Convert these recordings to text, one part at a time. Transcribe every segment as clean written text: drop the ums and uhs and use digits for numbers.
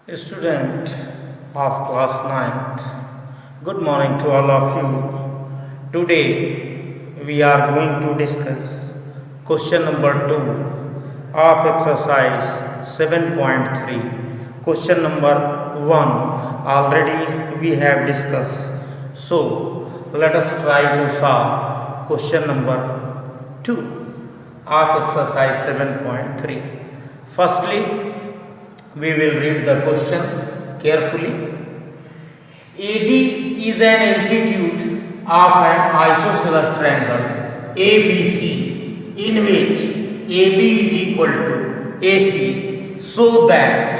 Student of class ninth, good morning to all of you. Today we are going to discuss question number 2 of exercise 7.3. Question number 1 already we have discussed. So let us try to solve question number 2 of exercise 7.3. Firstly, we will read the question carefully. AD is an altitude of an isosceles triangle ABC in which AB is equal to AC, so that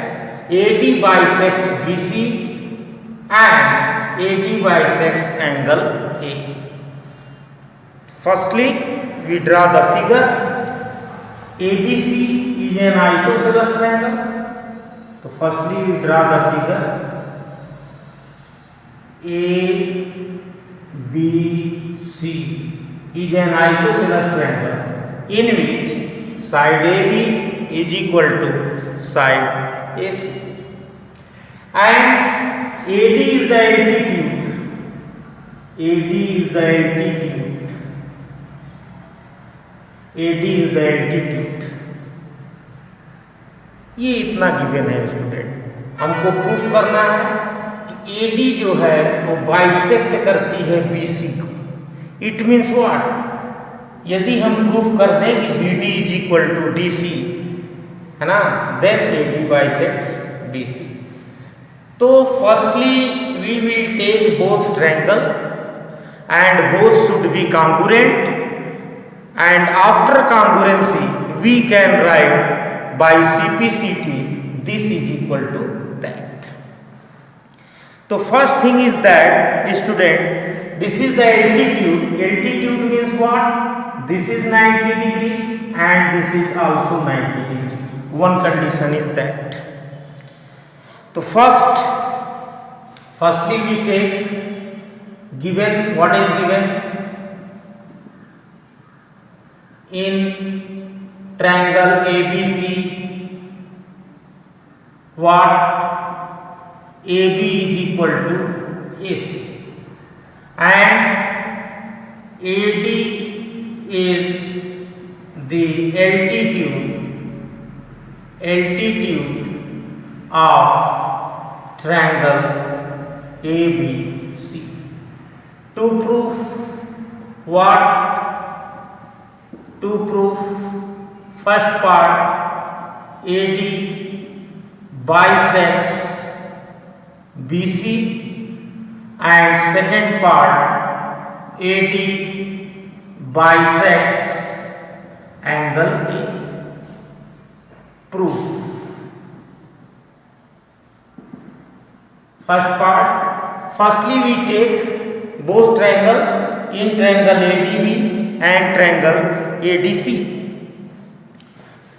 AD bisects BC and AD bisects angle A. Firstly, we draw the figure. ABC is an isosceles triangle. So firstly we draw the figure. ABC is an isosceles triangle in which side AB is equal to side AC, and AD is the altitude. AD is the altitude. AD is the altitude. ये इतना given है student, हमको proof करना है कि AD जो है वो बाइसेक्ट करती है बीसी को. It means what? यदि हम प्रूफ कर दें कि BD is equal to DC, है ना, देन एडी बाइसेक्ट्स बीसी. तो firstly we will take both triangle and both should be congruent, and after congruency we can write by CPCT this is equal to that. So first thing is that student, this is the altitude. Altitude means what? This is 90 degree and this is also 90 degree. One condition is that. So firstly we take given, what is given in triangle ABC, what? AB is equal to AC, and AD is the altitude of triangle ABC. To prove what? To prove first part, AD bisects BC, and second part, AD bisects angle A. Proof. First part, firstly we take both triangle in triangle ADB and triangle ADC.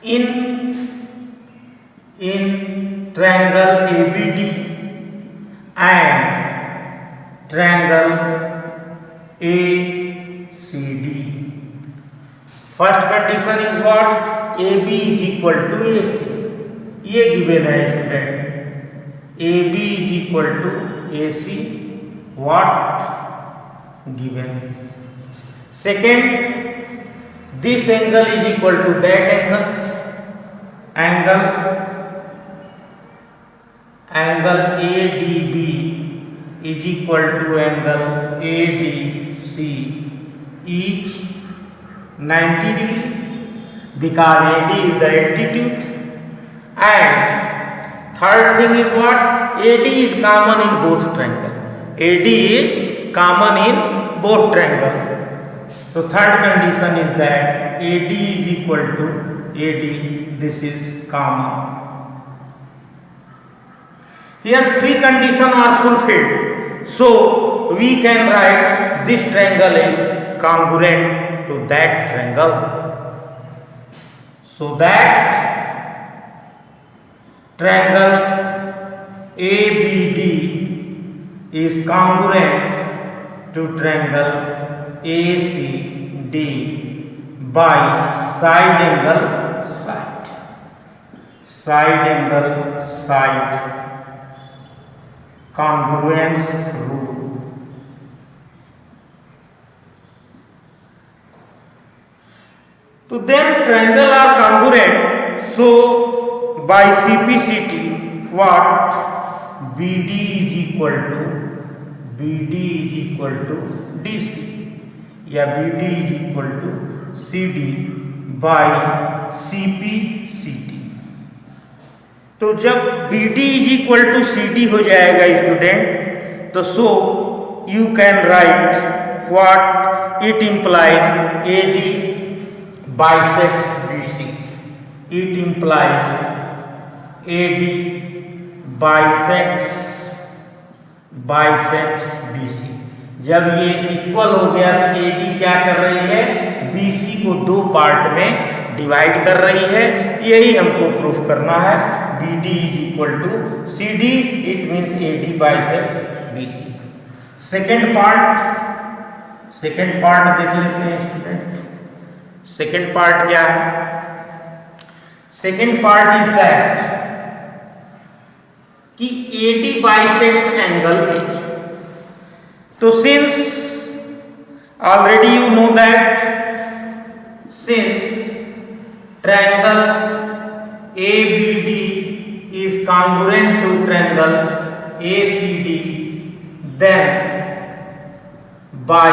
In triangle ABD and triangle ACD. First condition is what? AB is equal to AC. ये given है student. AB is equal to AC. What? Given. Second, this angle is equal to that angle. Angle ADB is equal to angle ADC, each 90 degree, because AD is the altitude. And third thing is what? AD is common in both triangle. AD is common in both triangle. So third condition is that AD is equal to AD. This is common. Here three conditions are fulfilled. So we can write this triangle is congruent to that triangle. So that triangle ABD is congruent to triangle ACD by side angle side. congruence rule. So then triangle are congruent, so by CPCT what BD is equal to DC या BD is equal to CD by CPCT. तो जब BD is equal to CD हो जाएगा student, तो so you can right what it implies AD bisects BC. It implies AD bisects BC. जब ये equal हो गया तो AD क्या कर रही है, BC को दो पार्ट में डिवाइड कर रही है. यही हमको प्रूफ करना है. BD is equal to CD, it means AD bisects BC. Second part देख लेते हैं स्टूडेंट. सेकेंड पार्ट क्या है? सेकेंड पार्ट इज दैट कि AD bisects एंगल A. तो since already you know that since triangle ABD is congruent to triangle ACD, then by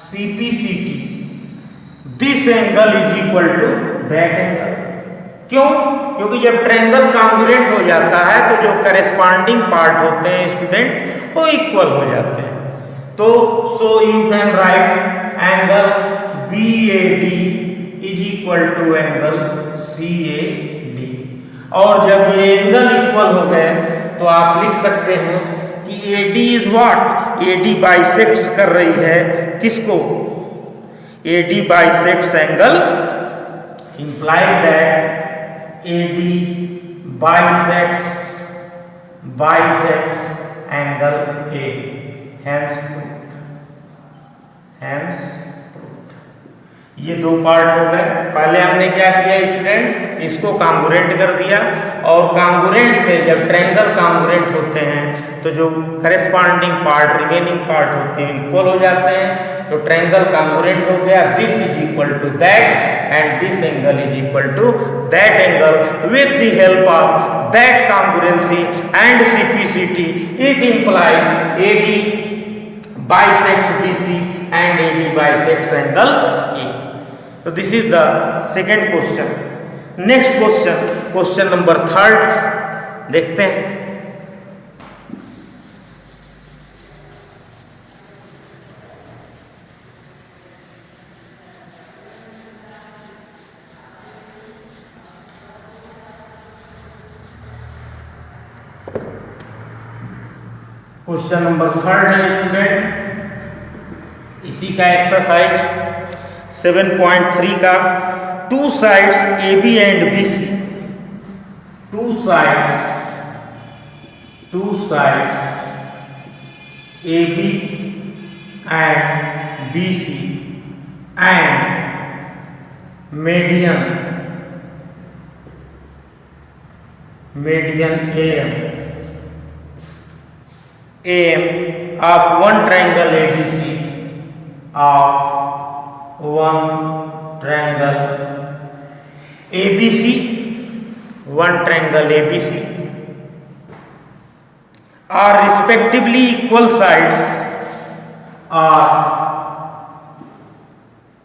CPCT this angle is equal to that angle. क्यों? क्योंकि जब triangle congruent हो जाता है तो जो करेस्पॉन्डिंग पार्ट होते हैं स्टूडेंट वो इक्वल हो जाते हैं. तो so you can write angle BAD is equal to angle CAD. और जब ये एंगल इक्वल हो गए तो आप लिख सकते हैं कि AD is what, AD bisects कर रही है किसको, AD bisects angle, imply that AD bisects angle A. Hence proved. ये दो पार्ट हो गए. पहले हमने क्या किया स्टूडेंट, इसको कॉन्ग्रुएंट कर दिया और कॉन्ग्रुएंट से जब ट्रायंगल कॉन्ग्रुएंट होते हैं तो जो करेस्पॉन्डिंग पार्ट रिमेनिंग पार्ट होते हैं इक्वल हो जाते हैं. तो ट्रायंगल कॉन्ग्रुएंट हो गया, this is equal to that and this angle is equal to that angle. With the help of that congruency and CPCT it implies AD bisects BC and AD bisects angle A. So this is the second question. Next question number 3 देखते हैं. Question number 3 है student, इसी का exercise 7.3 का. Two sides AB and BC, two sides AB and BC and median AM of one triangle ABC, of one triangle ABC, one triangle ABC are respectively equal sides, are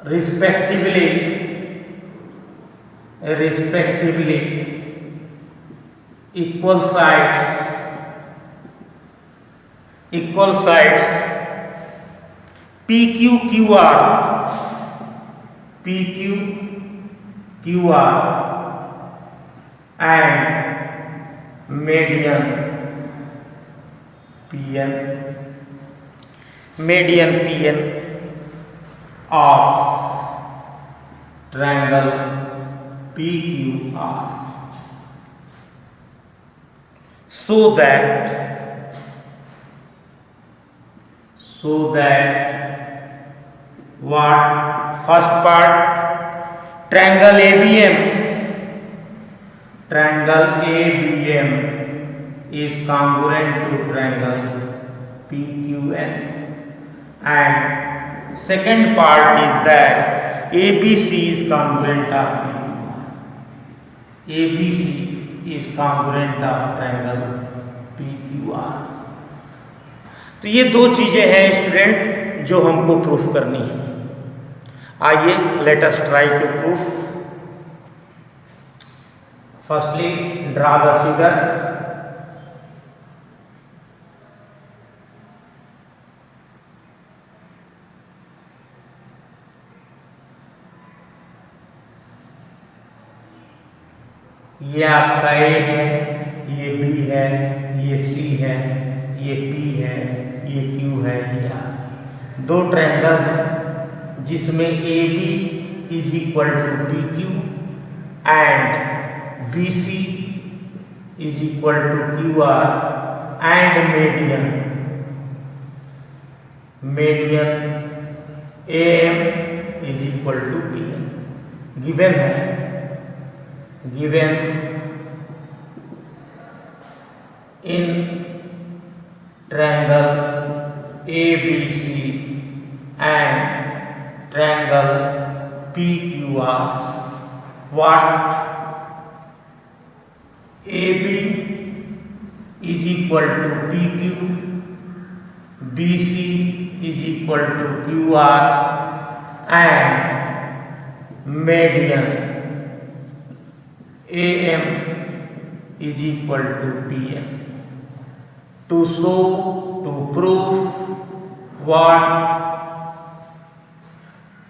respectively equal sides PQQR and median PN of triangle PQR, so that what, first part, triangle ABM is congruent to triangle PQN, and second part is that ABC is congruent of PQR. ABC is congruent of triangle PQR. तो ये दो चीजें हैं student जो हमको proof करनी है. आइए let us try to proof. Firstly draw the figure. ये आपका ए है, ये बी है, ये सी है, ये पी है, ये क्यू है, ये आर. दो ट्रायंगल है जिसमें A B is equal to P Q and B C is equal to Q R and median A M is equal to P N. Given है, given in triangle ABC and triangle PQR, what AB is equal to PQ, BC is equal to QR, and median AM is equal to PM. To show, to prove what?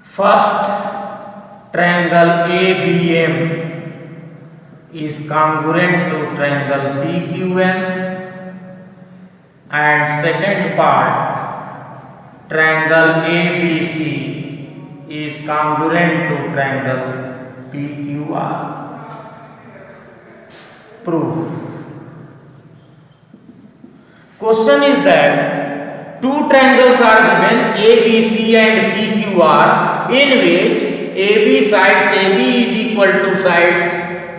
First, triangle ABM is congruent to triangle PQN, and second part, triangle ABC is congruent to triangle PQR. Proof. Question is that two triangles are given ABC and PQR in which AB sides AB is equal to sides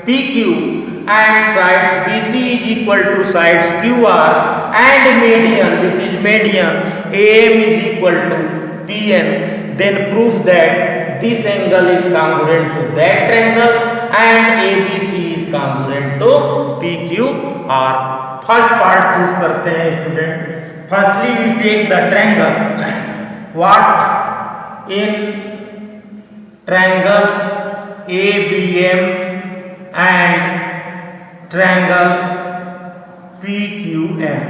PQ and sides BC is equal to sides QR and median, this is median, AM is equal to PN. Then prove that this angle is congruent to that triangle and ABC is congruent to PQR. First part proof करते हैं student. Firstly we take the triangle. What? In triangle ABM and triangle PQN.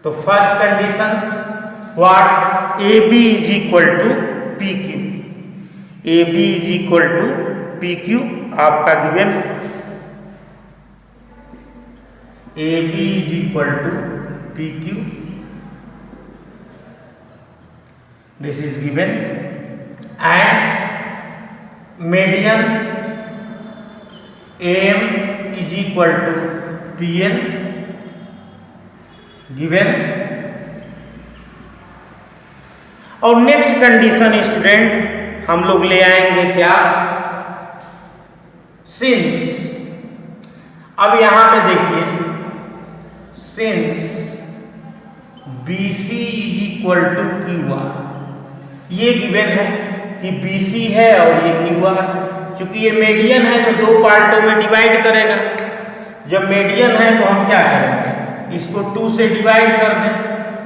तो first condition what? AB is equal to PQ. AB is equal to PQ आपका given है. AB is equal to PQ. This is given, and median AM is equal to PN given. और next condition student हम लोग ले आएंगे क्या? Since. अब यहां पे देखिए, since BC is equal to QR, ये गिवन है कि BC है और ये QR. चूंकि ये मीडियन है तो दो पार्टों में डिवाइड करेगा. जब मीडियन है तो हम क्या करेंगे, इसको 2 से डिवाइड कर दें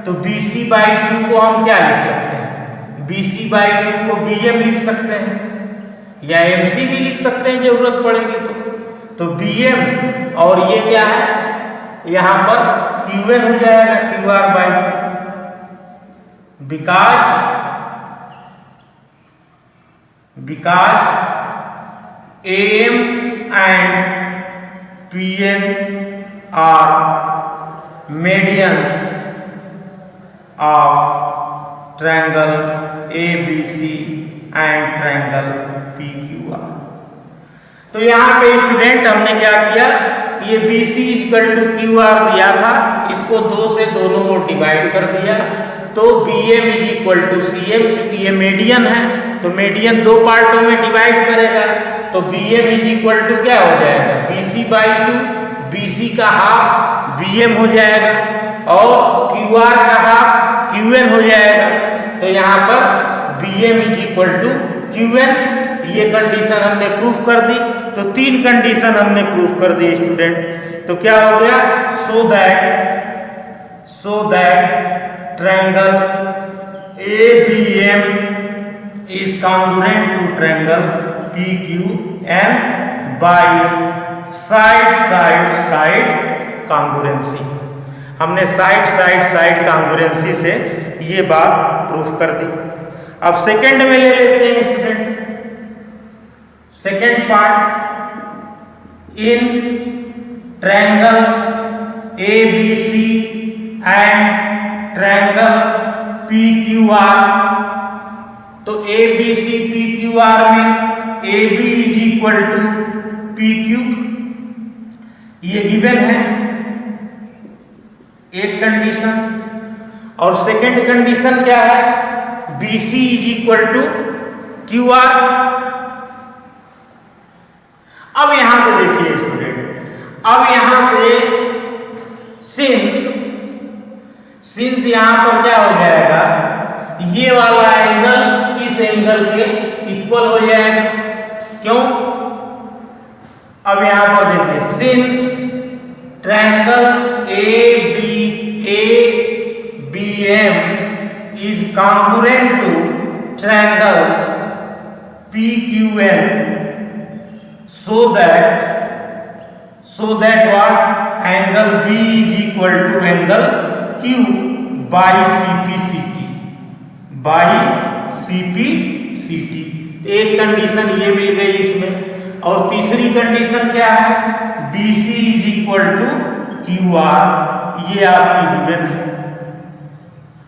तो BC बाई 2 को हम क्या लिख सकते हैं, BC बाई 2 को BM लिख सकते हैं या MC भी लिख सकते हैं जरूरत पड़ेगी तो BM और ये क्या है, यहां पर QN हो जाएगा QR by 2, because AM and PN are medians of triangle ABC and triangle PQR. तो यहाँ पे स्टूडेंट हमने क्या किया, ये BC इक्वल टू QR दिया था, इसको 2 से दोनों ओर डिवाइड कर दिया तो BM is equal to CM. चूंकि ये मीडियन है तो मीडियन दो पार्टों में डिवाइड करेगा तो BM इज इक्वल टू क्या हो जाएगा, BC बाई 2 BC का हाफ BM हो जाएगा और QR का हाफ QN हो जाएगा। तो यहाँ पर BM is equal to QN, ये कंडीशन हमने प्रूफ कर दी। तो 3 कंडीशन हमने प्रूफ कर दी स्टूडेंट। तो क्या हो गया, so that triangle ABM is congruent to triangle PQN by side congruency। हमने साइड कॉन्ग्रुएंसी से ये बात प्रूफ कर दी। अब सेकंड में ले लेते हैं student, second part, in triangle ABC and triangle PQR। तो ABC PQR में AB is equal to PQ, ये गिवन है एक कंडीशन। और सेकंड कंडीशन क्या है, BC is equal to QR। अब यहां से देखिए स्टूडेंट, अब यहां से सिंस यहां पर क्या हो जाएगा, ये वाला एंगल इस एंगल के इक्वल हो जाएगा। क्यों, अब यहां पर देखिए, since triangle ABM is congruent to triangle PQN, so that what, angle B is equal to angle Q by CPCT। एक कंडीशन ये मिल गई इसमें। और तीसरी कंडीशन क्या है, BC is equal to QR, ये आपकी गिवन है।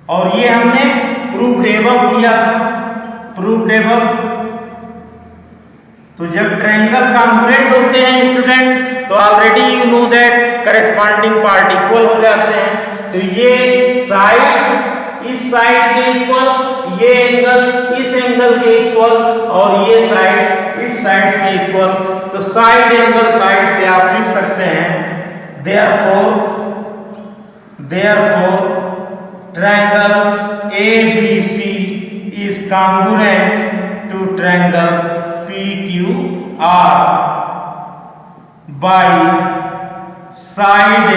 और ये हमने प्रूफ डेवलप किया था, प्रूफ डेवलप। तो जब ट्रायंगल कॉन्ग्रुएंट होते हैं स्टूडेंट, तो already you know that corresponding part equal हो जाते हैं। तो ये साइड इस साइड के इक्वल, ये एंगल इस एंगल के इक्वल, और ये साइड इस साइड के इक्वल। तो साइड एंगल साइड से आप लिख सकते हैं, therefore triangle ABC is congruent to triangle PQR by side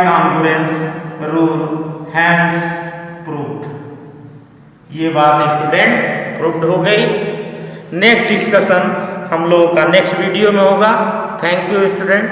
congruence rule, hence proved। ये बात स्टूडेंट प्रूव्ड हो गई। नेक्स्ट डिस्कशन हम लोगों का नेक्स्ट वीडियो में होगा। Thank you student.